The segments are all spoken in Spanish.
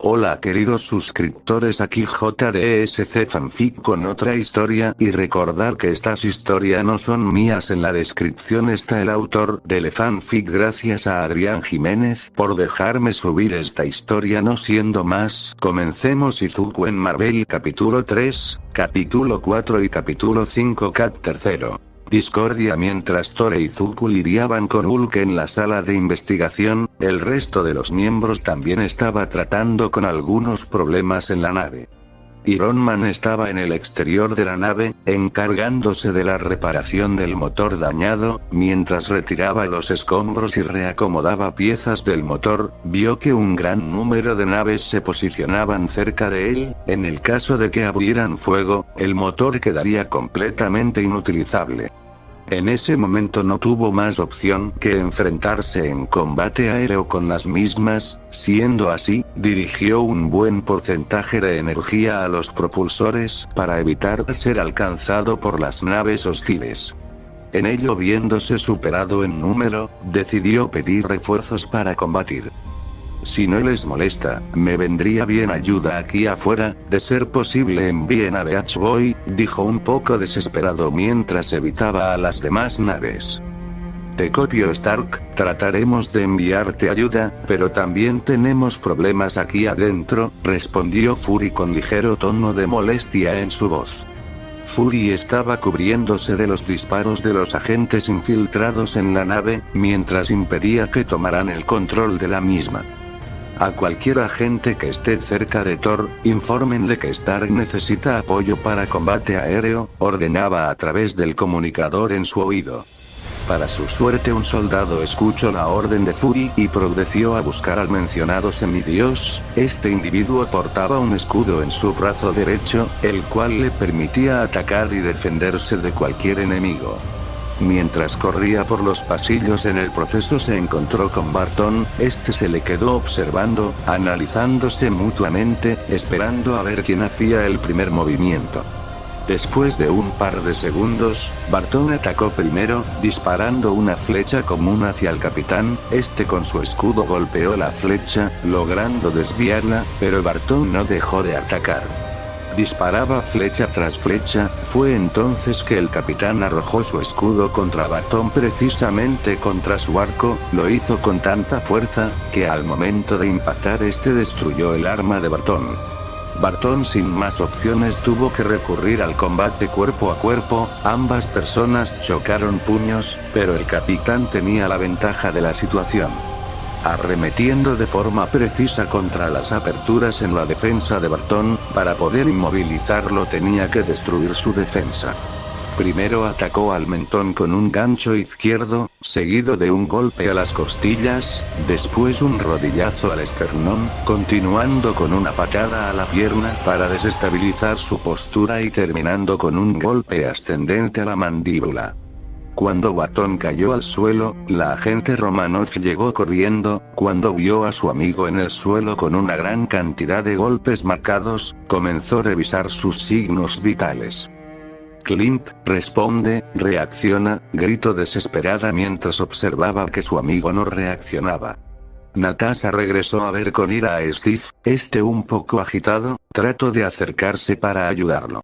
Hola queridos suscriptores, aquí JDSC Fanfic con otra historia, y recordar que estas historias no son mías. En la descripción está el autor del fanfic. Gracias a Adrián Jiménez por dejarme subir esta historia. No siendo más, comencemos. Izuku en Marvel capítulo 3, capítulo 4 y capítulo 5 Cat tercero. Discordia. Mientras Tore y Izuku lidiaban con Hulk en la sala de investigación, el resto de los miembros también estaba tratando con algunos problemas en la nave. Iron Man estaba en el exterior de la nave, encargándose de la reparación del motor dañado. Mientras retiraba los escombros y reacomodaba piezas del motor, vio que un gran número de naves se posicionaban cerca de él. En el caso de que abrieran fuego, el motor quedaría completamente inutilizable. En ese momento no tuvo más opción que enfrentarse en combate aéreo con las mismas. Siendo así, dirigió un buen porcentaje de energía a los propulsores para evitar ser alcanzado por las naves hostiles. En ello, viéndose superado en número, decidió pedir refuerzos para combatir. Si no les molesta, me vendría bien ayuda aquí afuera. De ser posible envíen a Beach Boy, dijo un poco desesperado mientras evitaba a las demás naves. Te copio, Stark, trataremos de enviarte ayuda, pero también tenemos problemas aquí adentro, respondió Fury con ligero tono de molestia en su voz. Fury estaba cubriéndose de los disparos de los agentes infiltrados en la nave, mientras impedía que tomaran el control de la misma. A cualquier agente que esté cerca de Thor, infórmenle que Stark necesita apoyo para combate aéreo, ordenaba a través del comunicador en su oído. Para su suerte, un soldado escuchó la orden de Fury y procedió a buscar al mencionado semidios. Este individuo portaba un escudo en su brazo derecho, el cual le permitía atacar y defenderse de cualquier enemigo. Mientras corría por los pasillos en el proceso, se encontró con Barton. Este se le quedó observando, analizándose mutuamente, esperando a ver quién hacía el primer movimiento. Después de un par de segundos, Barton atacó primero, disparando una flecha común hacia el capitán. Este con su escudo golpeó la flecha, logrando desviarla, pero Barton no dejó de atacar. Disparaba flecha tras flecha. Fue entonces que el capitán arrojó su escudo contra Barton, precisamente contra su arco. Lo hizo con tanta fuerza, que al momento de impactar este destruyó el arma de Barton. Barton, sin más opciones, tuvo que recurrir al combate cuerpo a cuerpo. Ambas personas chocaron puños, pero el capitán tenía la ventaja de la situación. Arremetiendo de forma precisa contra las aperturas en la defensa de Barton, para poder inmovilizarlo tenía que destruir su defensa. Primero atacó al mentón con un gancho izquierdo, seguido de un golpe a las costillas, después un rodillazo al esternón, continuando con una patada a la pierna para desestabilizar su postura y terminando con un golpe ascendente a la mandíbula. Cuando Barton cayó al suelo, la agente Romanoff llegó corriendo. Cuando vio a su amigo en el suelo con una gran cantidad de golpes marcados, comenzó a revisar sus signos vitales. Clint, responde, reacciona, gritó desesperada mientras observaba que su amigo no reaccionaba. Natasha regresó a ver con ira a Steve. Este, un poco agitado, trató de acercarse para ayudarlo.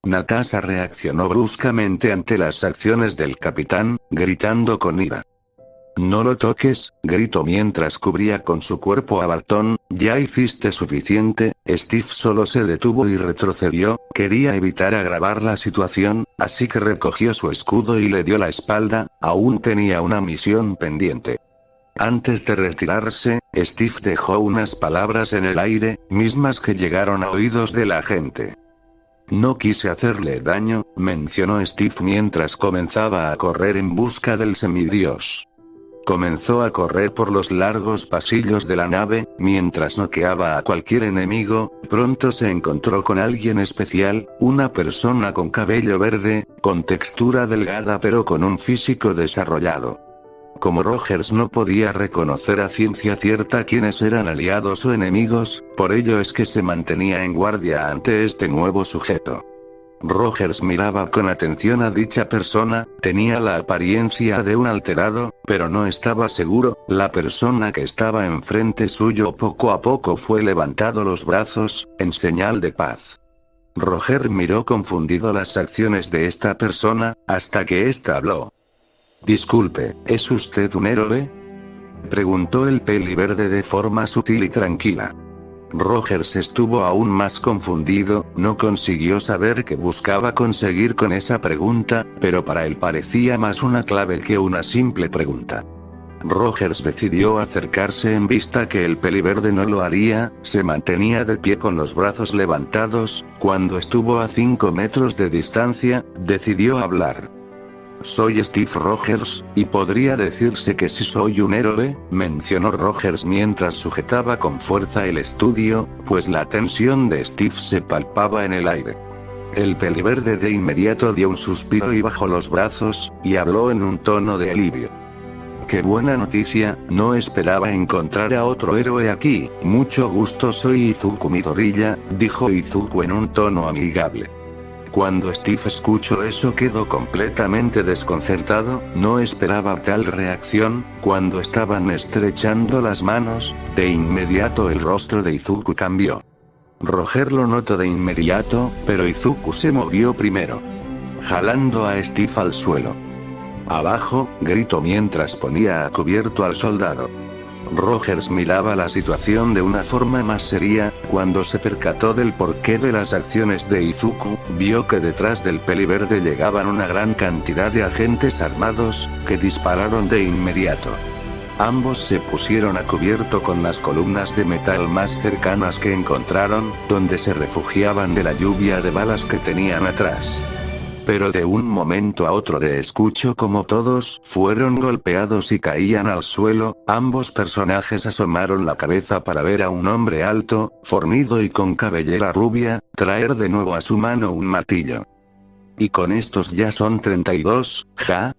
Natasha reaccionó bruscamente ante las acciones del capitán, gritando con ira. No lo toques, gritó mientras cubría con su cuerpo a Barton. Ya hiciste suficiente. Steve solo se detuvo y retrocedió. Quería evitar agravar la situación, así que recogió su escudo y le dio la espalda. Aún tenía una misión pendiente. Antes de retirarse, Steve dejó unas palabras en el aire, mismas que llegaron a oídos de la gente. No quise hacerle daño, mencionó Steve mientras comenzaba a correr en busca del semidios. Comenzó a correr por los largos pasillos de la nave, mientras noqueaba a cualquier enemigo. Pronto se encontró con alguien especial, una persona con cabello verde, con textura delgada pero con un físico desarrollado. Como Rogers no podía reconocer a ciencia cierta quiénes eran aliados o enemigos, por ello es que se mantenía en guardia ante este nuevo sujeto. Rogers miraba con atención a dicha persona, tenía la apariencia de un alterado, pero no estaba seguro. La persona que estaba enfrente suyo poco a poco fue levantando los brazos, en señal de paz. Roger miró confundido las acciones de esta persona, hasta que ésta habló. «Disculpe, ¿es usted un héroe?», preguntó el peliverde de forma sutil y tranquila. Rogers estuvo aún más confundido, no consiguió saber qué buscaba conseguir con esa pregunta, pero para él parecía más una clave que una simple pregunta. Rogers decidió acercarse en vista que el peliverde no lo haría, se mantenía de pie con los brazos levantados. Cuando estuvo a 5 metros de distancia, decidió hablar. «Soy Steve Rogers, y podría decirse que si soy un héroe», mencionó Rogers mientras sujetaba con fuerza el estudio, pues la tensión de Steve se palpaba en el aire. El peliverde de inmediato dio un suspiro y bajó los brazos, y habló en un tono de alivio. «Qué buena noticia, no esperaba encontrar a otro héroe aquí. Mucho gusto, soy Izuku Midoriya», dijo Izuku en un tono amigable. Cuando Steve escuchó eso quedó completamente desconcertado, no esperaba tal reacción. Cuando estaban estrechando las manos, de inmediato el rostro de Izuku cambió. Roger lo notó de inmediato, pero Izuku se movió primero, jalando a Steve al suelo. «Abajo», gritó mientras ponía a cubierto al soldado. Rogers miraba la situación de una forma más seria. Cuando se percató del porqué de las acciones de Izuku, vio que detrás del peliverde llegaban una gran cantidad de agentes armados, que dispararon de inmediato. Ambos se pusieron a cubierto con las columnas de metal más cercanas que encontraron, donde se refugiaban de la lluvia de balas que tenían atrás. Pero de un momento a otro escuchó como todos fueron golpeados y caían al suelo. Ambos personajes asomaron la cabeza para ver a un hombre alto, fornido y con cabellera rubia, traer de nuevo a su mano un martillo. «Y con estos ya son 32,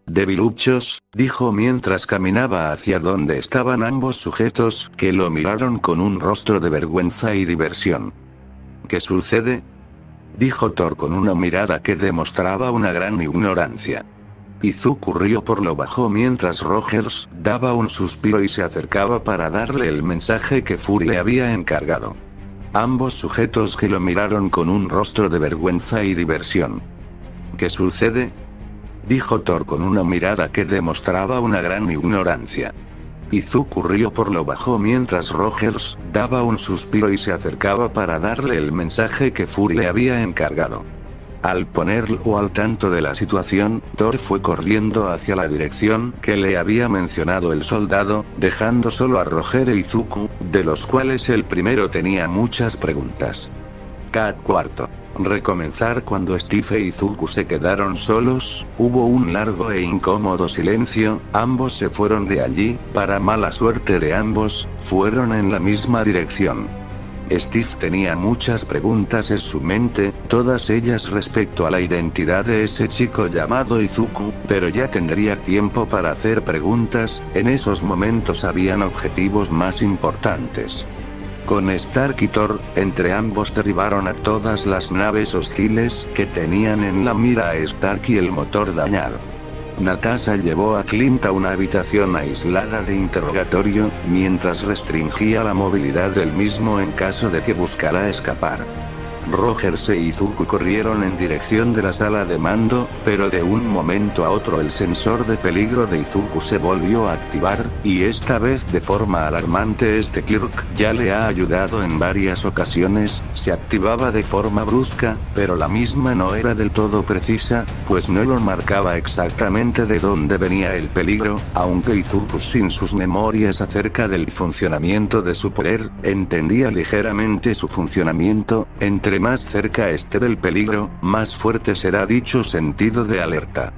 debiluchos», dijo mientras caminaba hacia donde estaban ambos sujetos, que lo miraron con un rostro de vergüenza y diversión. «¿Qué sucede?», dijo Thor con una mirada que demostraba una gran ignorancia. Izuku rió por lo bajo mientras Rogers daba un suspiro y se acercaba para darle el mensaje que Fury le había encargado. Ambos sujetos que lo miraron con un rostro de vergüenza y diversión. «¿Qué sucede?», dijo Thor con una mirada que demostraba una gran ignorancia. Izuku rió por lo bajo mientras Rogers daba un suspiro y se acercaba para darle el mensaje que Fury le había encargado. Al ponerlo al tanto de la situación, Thor fue corriendo hacia la dirección que le había mencionado el soldado, dejando solo a Roger e Izuku, de los cuales el primero tenía muchas preguntas. Cat cuarto. Recomenzar. Cuando Steve e Izuku se quedaron solos, hubo un largo e incómodo silencio. Ambos se fueron de allí. Para mala suerte de ambos, fueron en la misma dirección. Steve tenía muchas preguntas en su mente, todas ellas respecto a la identidad de ese chico llamado Izuku, pero ya tendría tiempo para hacer preguntas. En esos momentos habían objetivos más importantes. Con Stark y Thor, entre ambos derribaron a todas las naves hostiles que tenían en la mira a Stark y el motor dañado. Natasha llevó a Clint a una habitación aislada de interrogatorio, mientras restringía la movilidad del mismo en caso de que buscara escapar. Rogers e Izuku corrieron en dirección de la sala de mando, pero de un momento a otro el sensor de peligro de Izuku se volvió a activar, y esta vez de forma alarmante. Kirk ya le ha ayudado en varias ocasiones. Se activaba de forma brusca, pero la misma no era del todo precisa, pues no lo marcaba exactamente de dónde venía el peligro, aunque Izuku, sin sus memorias acerca del funcionamiento de su poder, entendía ligeramente su funcionamiento. Entre más cerca esté del peligro, más fuerte será dicho sentido de alerta.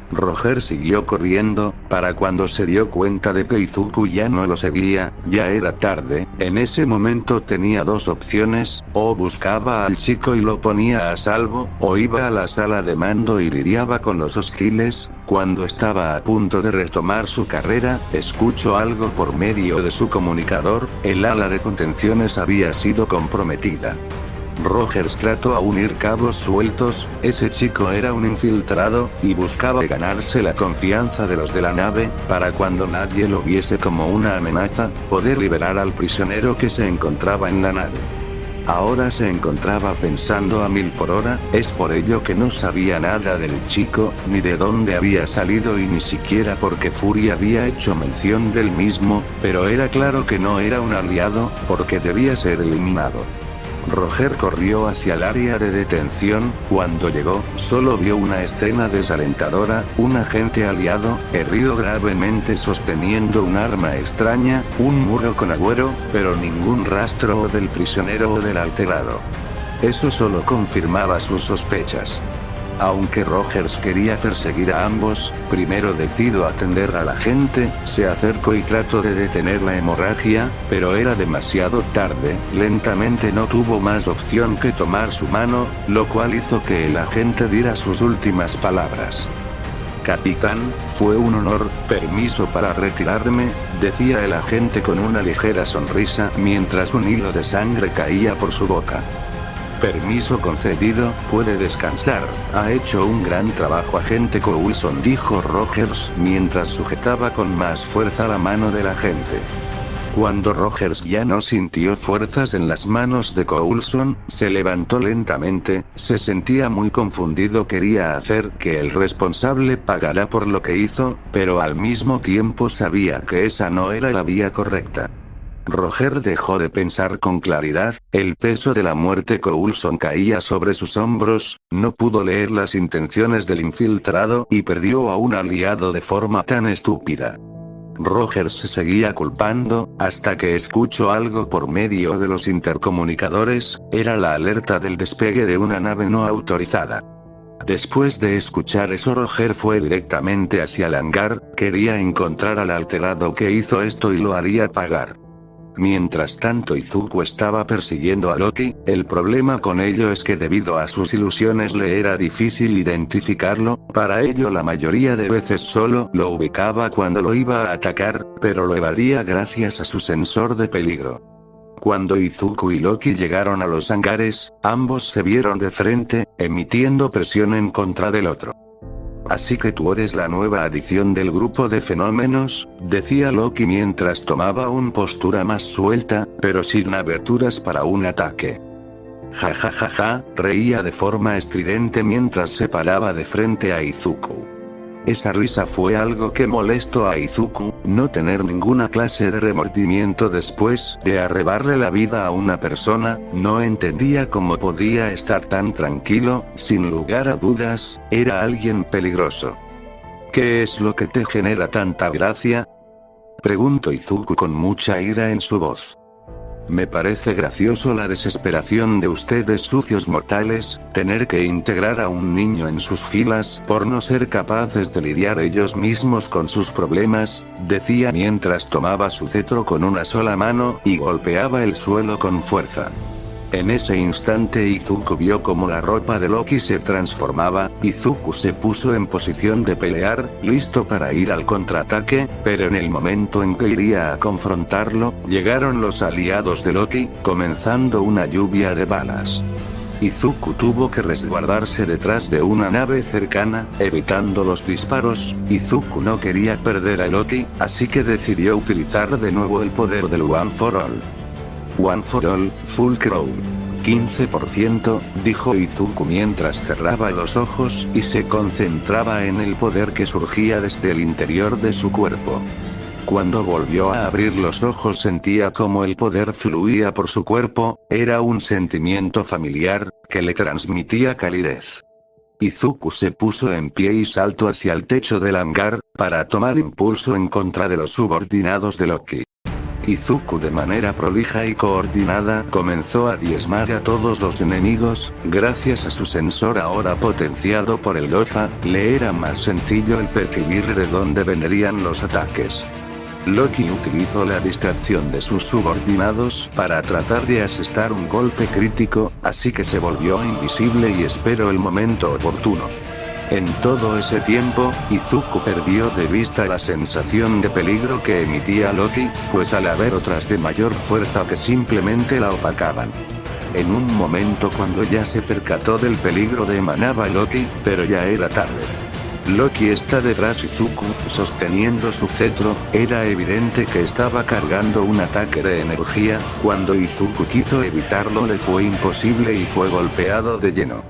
Roger siguió corriendo. Para cuando se dio cuenta de que Izuku ya no lo seguía, ya era tarde. En ese momento tenía dos opciones: o buscaba al chico y lo ponía a salvo, o iba a la sala de mando y lidiaba con los hostiles. Cuando estaba a punto de retomar su carrera, escuchó algo por medio de su comunicador. El ala de contenciones había sido comprometida. Rogers trató a unir cabos sueltos. Ese chico era un infiltrado, y buscaba ganarse la confianza de los de la nave, para cuando nadie lo viese como una amenaza, poder liberar al prisionero que se encontraba en la nave. Ahora se encontraba pensando a 1000 por hora, es por ello que no sabía nada del chico, ni de dónde había salido y ni siquiera porque Fury había hecho mención del mismo, pero era claro que no era un aliado, porque debía ser eliminado. Roger corrió hacia el área de detención. Cuando llegó, solo vio una escena desalentadora, un agente aliado, herido gravemente sosteniendo un arma extraña, un muro con agüero, pero ningún rastro del prisionero o del alterado. Eso solo confirmaba sus sospechas. Aunque Rogers quería perseguir a ambos, primero decidió atender a la gente, se acercó y trató de detener la hemorragia, pero era demasiado tarde. Lentamente no tuvo más opción que tomar su mano, lo cual hizo que el agente diera sus últimas palabras. Capitán, fue un honor, permiso para retirarme, decía el agente con una ligera sonrisa mientras un hilo de sangre caía por su boca. Permiso concedido, puede descansar, ha hecho un gran trabajo agente Coulson, dijo Rogers mientras sujetaba con más fuerza la mano del agente. Cuando Rogers ya no sintió fuerzas en las manos de Coulson, se levantó lentamente, se sentía muy confundido, quería hacer que el responsable pagara por lo que hizo, pero al mismo tiempo sabía que esa no era la vía correcta. Roger dejó de pensar con claridad, el peso de la muerte Coulson caía sobre sus hombros, no pudo leer las intenciones del infiltrado y perdió a un aliado de forma tan estúpida. Roger se seguía culpando, hasta que escuchó algo por medio de los intercomunicadores, era la alerta del despegue de una nave no autorizada. Después de escuchar eso, Roger fue directamente hacia el hangar, quería encontrar al alterado que hizo esto y lo haría pagar. Mientras tanto Izuku estaba persiguiendo a Loki, el problema con ello es que debido a sus ilusiones le era difícil identificarlo, para ello la mayoría de veces solo lo ubicaba cuando lo iba a atacar, pero lo evadía gracias a su sensor de peligro. Cuando Izuku y Loki llegaron a los hangares, ambos se vieron de frente, emitiendo presión en contra del otro. Así que tú eres la nueva adición del grupo de fenómenos, decía Loki mientras tomaba una postura más suelta, pero sin aberturas para un ataque. Ja ja ja ja, reía de forma estridente mientras se paraba de frente a Izuku. Esa risa fue algo que molestó a Izuku, no tener ninguna clase de remordimiento después de arrebatarle la vida a una persona, no entendía cómo podía estar tan tranquilo, sin lugar a dudas, era alguien peligroso. ¿Qué es lo que te genera tanta gracia?, preguntó Izuku con mucha ira en su voz. Me parece gracioso la desesperación de ustedes sucios mortales, tener que integrar a un niño en sus filas por no ser capaces de lidiar ellos mismos con sus problemas, decía mientras tomaba su cetro con una sola mano y golpeaba el suelo con fuerza. En ese instante Izuku vio cómo la ropa de Loki se transformaba. Izuku se puso en posición de pelear, listo para ir al contraataque, pero en el momento en que iría a confrontarlo, llegaron los aliados de Loki, comenzando una lluvia de balas. Izuku tuvo que resguardarse detrás de una nave cercana, evitando los disparos. Izuku no quería perder a Loki, así que decidió utilizar de nuevo el poder del One for All. One for All, Full Crown. 15%, dijo Izuku mientras cerraba los ojos y se concentraba en el poder que surgía desde el interior de su cuerpo. Cuando volvió a abrir los ojos sentía como el poder fluía por su cuerpo, era un sentimiento familiar, que le transmitía calidez. Izuku se puso en pie y saltó hacia el techo del hangar, para tomar impulso en contra de los subordinados de Loki. Izuku de manera prolija y coordinada comenzó a diezmar a todos los enemigos, gracias a su sensor ahora potenciado por el Goza, le era más sencillo el percibir de dónde vendrían los ataques. Loki utilizó la distracción de sus subordinados para tratar de asestar un golpe crítico, así que se volvió invisible y esperó el momento oportuno. En todo ese tiempo, Izuku perdió de vista la sensación de peligro que emitía Loki, pues al haber otras de mayor fuerza que simplemente la opacaban. en un momento cuando ya se percató del peligro de emanaba Loki, pero ya era tarde. Loki está detrás de Izuku, sosteniendo su cetro. Era evidente que estaba cargando un ataque de energía. Cuando Izuku quiso evitarlo le fue imposible y fue golpeado de lleno.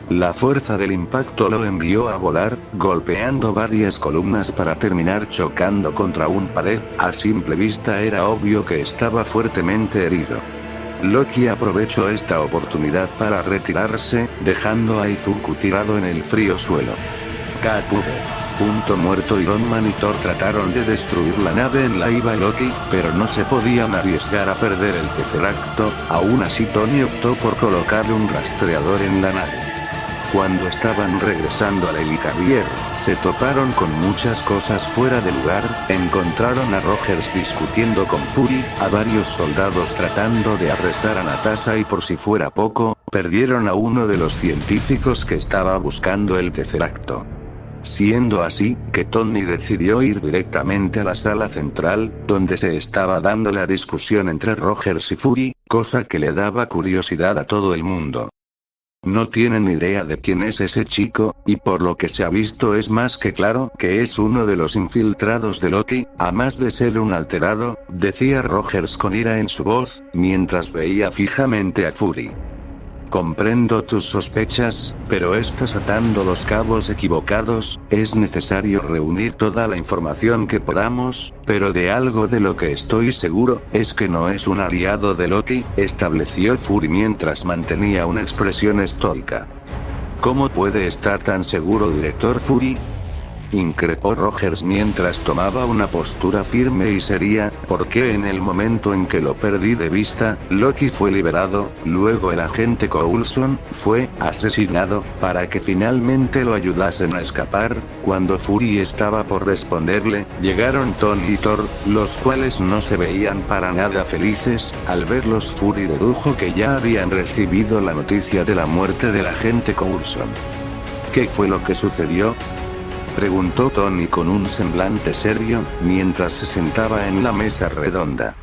La fuerza del impacto lo envió a volar, golpeando varias columnas para terminar chocando contra un pared. A simple vista era obvio que estaba fuertemente herido. Loki aprovechó esta oportunidad para retirarse, dejando a Izuku tirado en el frío suelo. KV. Punto muerto. Iron Man y Thor trataron de destruir la nave en la iba Loki, pero no se podían arriesgar a perder el Tesseracto. Aún así Tony optó por colocarle un rastreador en la nave. Cuando estaban regresando al Helicarrier, se toparon con muchas cosas fuera de lugar. Encontraron a Rogers discutiendo con Fury, a varios soldados tratando de arrestar a Natasha y por si fuera poco, perdieron a uno de los científicos que estaba buscando el Tesseracto. Siendo así, que Tony decidió ir directamente a la sala central, donde se estaba dando la discusión entre Rogers y Fury, cosa que le daba curiosidad a todo el mundo. No tienen idea de quién es ese chico, y por lo que se ha visto es más que claro que es uno de los infiltrados de Loki, a más de ser un alterado, decía Rogers con ira en su voz, mientras veía fijamente a Fury. Comprendo tus sospechas, pero estás atando los cabos equivocados. Es necesario reunir toda la información que podamos, pero de algo de lo que estoy seguro, es que no es un aliado de Loki, estableció Fury mientras mantenía una expresión estoica. ¿Cómo puede estar tan seguro, director Fury?, increpó Rogers mientras tomaba una postura firme y seria, porque en el momento en que lo perdí de vista, Loki fue liberado, luego el agente Coulson fue asesinado, para que finalmente lo ayudasen a escapar. Cuando Fury estaba por responderle, llegaron Tony y Thor, los cuales no se veían para nada felices. Al verlos, Fury dedujo que ya habían recibido la noticia de la muerte del agente Coulson. ¿Qué fue lo que sucedió?, preguntó Tony con un semblante serio, mientras se sentaba en la mesa redonda.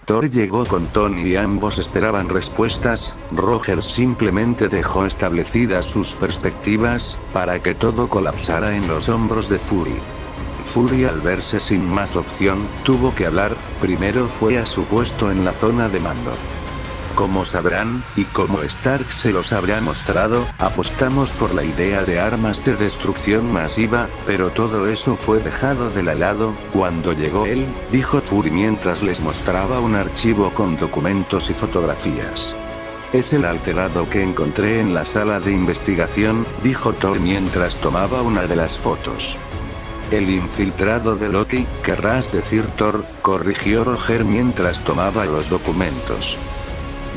Thor llegó con Tony y ambos esperaban respuestas. Rogers simplemente dejó establecidas sus perspectivas, para que todo colapsara en los hombros de Fury. Fury, al verse sin más opción, tuvo que hablar. Primero fue a su puesto en la zona de mando. Como sabrán, y como Stark se los habrá mostrado, apostamos por la idea de armas de destrucción masiva, pero todo eso fue dejado de lado. Cuando llegó él, dijo Fury mientras les mostraba un archivo con documentos y fotografías. Es el alterado que encontré en la sala de investigación, dijo Thor mientras tomaba una de las fotos. El infiltrado de Loki, querrás decir, Thor, corrigió Roger mientras tomaba los documentos.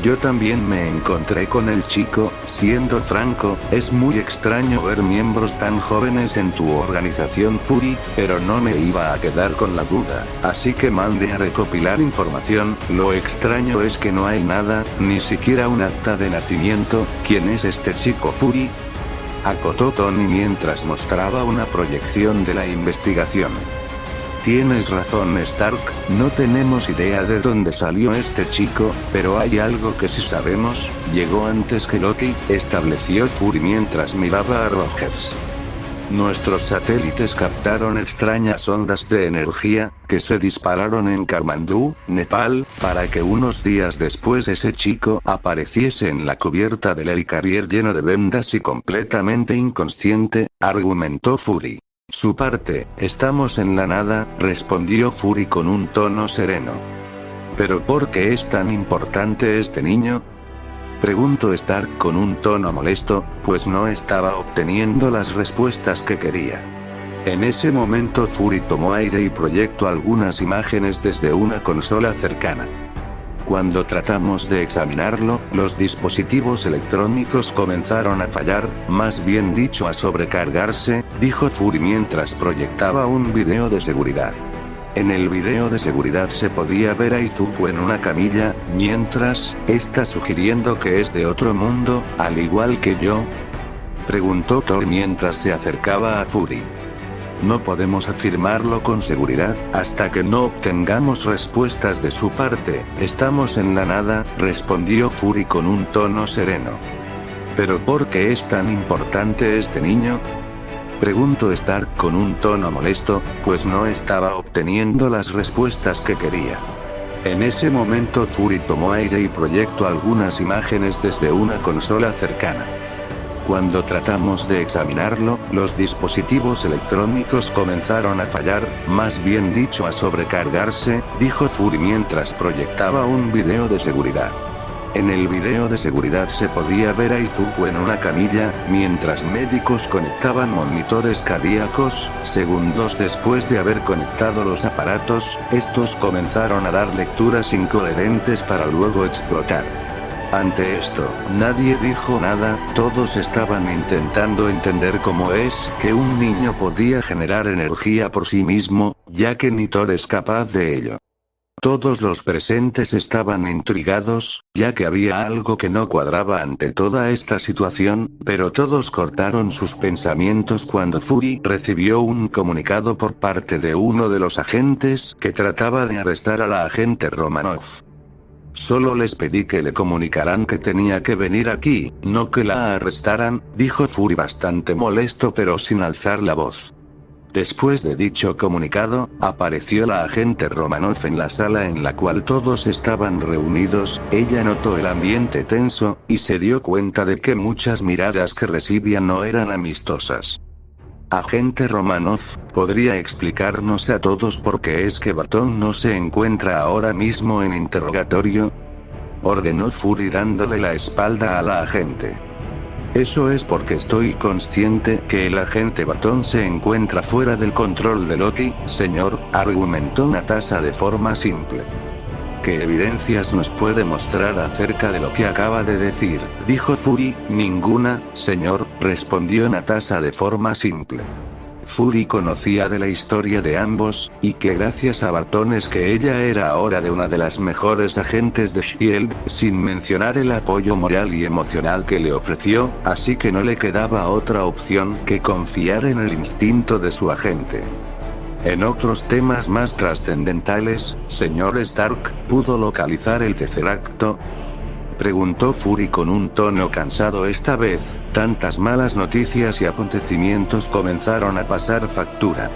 Yo también me encontré con el chico. Siendo franco, es muy extraño ver miembros tan jóvenes en tu organización, Fury, pero no me iba a quedar con la duda, así que mandé a recopilar información. Lo extraño es que no hay nada, ni siquiera un acta de nacimiento. ¿Quién es este chico, Fury?, acotó Tony mientras mostraba una proyección de la investigación. Tienes razón, Stark, no tenemos idea de dónde salió este chico, pero hay algo que sí sabemos: llegó antes que Loki, estableció Fury mientras miraba a Rogers. Nuestros satélites captaron extrañas ondas de energía, que se dispararon en Kathmandú, Nepal, para que unos días después ese chico apareciese en la cubierta del Helicarrier lleno de vendas y completamente inconsciente, argumentó Fury. Su parte, estamos en la nada, respondió Fury con un tono sereno. ¿Pero por qué es tan importante este niño?, preguntó Stark con un tono molesto, pues no estaba obteniendo las respuestas que quería. En ese momento Fury tomó aire y proyectó algunas imágenes desde una consola cercana. Cuando tratamos de examinarlo, los dispositivos electrónicos comenzaron a fallar, más bien dicho a sobrecargarse, dijo Fury mientras proyectaba un video de seguridad. En el video de seguridad se podía ver a Izuku en una camilla, mientras, está sugiriendo que es de otro mundo, al igual que yo, preguntó Thor mientras se acercaba a Fury. No podemos afirmarlo con seguridad, hasta que no obtengamos respuestas de su parte. Estamos en la nada, respondió Fury con un tono sereno. ¿Pero por qué es tan importante este niño?, preguntó Stark con un tono molesto, pues no estaba obteniendo las respuestas que quería. En ese momento Fury tomó aire y proyectó algunas imágenes desde una consola cercana. Cuando tratamos de examinarlo, los dispositivos electrónicos comenzaron a fallar, más bien dicho a sobrecargarse, dijo Fury mientras proyectaba un video de seguridad. En el video de seguridad se podía ver a Izuku en una camilla, mientras médicos conectaban monitores cardíacos. Segundos después de haber conectado los aparatos, estos comenzaron a dar lecturas incoherentes para luego explotar. Ante esto, nadie dijo nada, todos estaban intentando entender cómo es que un niño podía generar energía por sí mismo, ya que ni Thor es capaz de ello. Todos los presentes estaban intrigados, ya que había algo que no cuadraba ante toda esta situación, pero todos cortaron sus pensamientos cuando Fury recibió un comunicado por parte de uno de los agentes que trataba de arrestar a la agente Romanoff. Solo les pedí que le comunicaran que tenía que venir aquí, no que la arrestaran, dijo Fury bastante molesto pero sin alzar la voz. Después de dicho comunicado, apareció la agente Romanoff en la sala en la cual todos estaban reunidos. Ella notó el ambiente tenso, y se dio cuenta de que muchas miradas que recibía no eran amistosas. Agente Romanoff, ¿podría explicarnos a todos por qué es que Barton no se encuentra ahora mismo en interrogatorio?, ordenó Fury dándole la espalda a la agente. Eso es porque estoy consciente que el agente Barton se encuentra fuera del control de Loki, señor, argumentó Natasha de forma simple. ¿Qué evidencias nos puede mostrar acerca de lo que acaba de decir?, dijo Fury. Ninguna, señor, respondió Natasha de forma simple. Fury conocía de la historia de ambos, y que gracias a Barton es que ella era ahora de una de las mejores agentes de S.H.I.E.L.D., sin mencionar el apoyo moral y emocional que le ofreció, así que no le quedaba otra opción que confiar en el instinto de su agente. En otros temas más trascendentales, señor Stark, ¿pudo localizar el Tesseracto?, preguntó Fury con un tono cansado esta vez. Tantas malas noticias y acontecimientos comenzaron a pasar factura.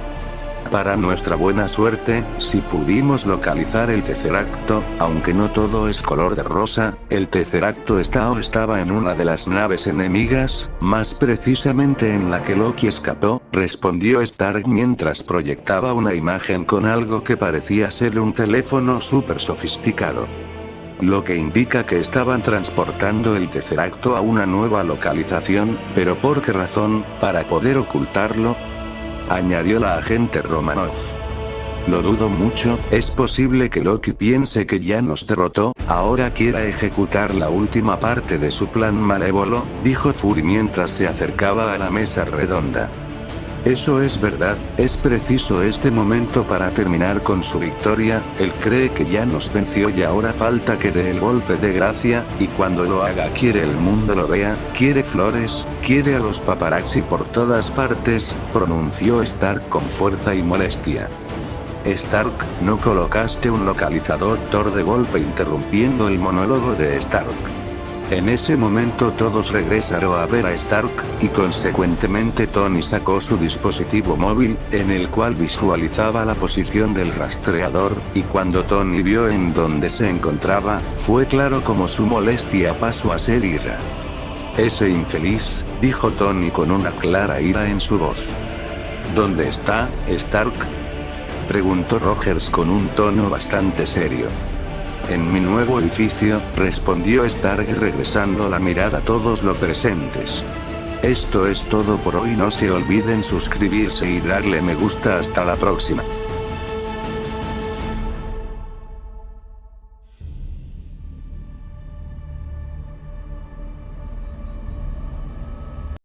Para nuestra buena suerte, si pudimos localizar el Tesseracto, aunque no todo es color de rosa, el Tesseracto estaba en una de las naves enemigas, más precisamente en la que Loki escapó, respondió Stark mientras proyectaba una imagen con algo que parecía ser un teléfono súper sofisticado. Lo que indica que estaban transportando el Tesseracto a una nueva localización, pero ¿por qué razón? ¿Para poder ocultarlo?, añadió la agente Romanoff. Lo dudo mucho, es posible que Loki piense que ya nos derrotó, ahora quiera ejecutar la última parte de su plan malévolo, dijo Fury mientras se acercaba a la mesa redonda. Eso es verdad, es preciso este momento para terminar con su victoria. Él cree que ya nos venció y ahora falta que dé el golpe de gracia, y cuando lo haga quiere el mundo lo vea, quiere flores, quiere a los paparazzi por todas partes, pronunció Stark con fuerza y molestia. Stark, ¿no colocaste un localizador? Thor de golpe interrumpiendo el monólogo de Stark. En ese momento todos regresaron a ver a Stark, y consecuentemente Tony sacó su dispositivo móvil, en el cual visualizaba la posición del rastreador, y cuando Tony vio en dónde se encontraba, fue claro como su molestia pasó a ser ira. Ese infeliz, dijo Tony con una clara ira en su voz. ¿Dónde está, Stark?, preguntó Rogers con un tono bastante serio. En mi nuevo edificio, respondió Stark regresando la mirada a todos los presentes. Esto es todo por hoy, no se olviden suscribirse y darle me gusta. Hasta la próxima.